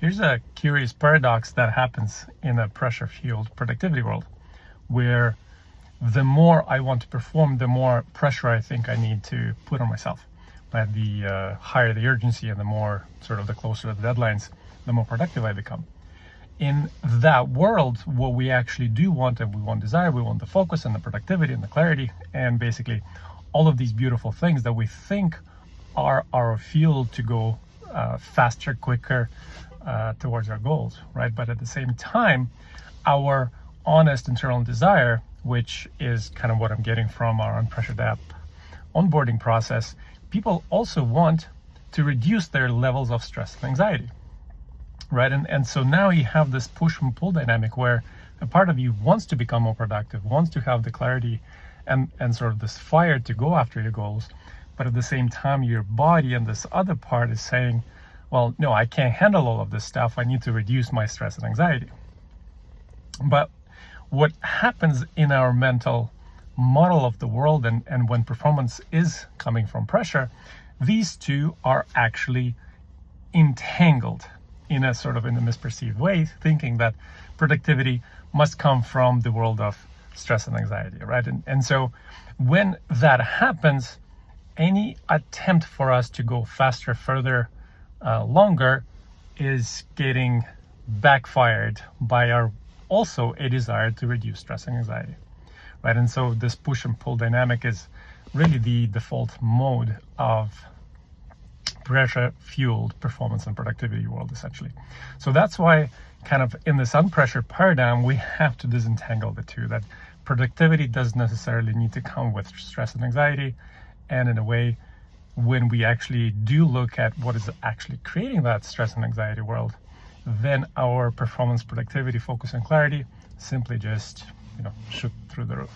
Here's a curious paradox that happens in a pressure-fueled productivity world, where the more I want to perform, the more pressure I think I need to put on myself. Right? The higher the urgency and the more sort of the closer to the deadlines, the more productive I become. In that world, what we actually do want and we want desire, we want the focus and the productivity and the clarity and basically all of these beautiful things that we think are our fuel to go faster, quicker towards our goals, right? But at the same time, our honest internal desire, which is kind of what I'm getting from our Unpressured app onboarding process, people also want to reduce their levels of stress and anxiety, right? And so now you have this push and pull dynamic where a part of you wants to become more productive, wants to have the clarity and sort of this fire to go after your goals. But at the same time, your body and this other part is saying, well, no, I can't handle all of this stuff. I need to reduce my stress and anxiety. But what happens in our mental model of the world and when performance is coming from pressure, these two are actually entangled in a sort of in a misperceived way, thinking that productivity must come from the world of stress and anxiety, right? And so when that happens, any attempt for us to go faster, further, longer is getting backfired by our also a desire to reduce stress and anxiety, right? And so this push and pull dynamic is really the default mode of pressure-fueled performance and productivity world, essentially. So that's why kind of in this unpressured paradigm, we have to disentangle the two, that productivity doesn't necessarily need to come with stress and anxiety. And in a way, when we actually do look at what is actually creating that stress and anxiety world, then our performance, productivity, focus, and clarity simply just, shoot through the roof.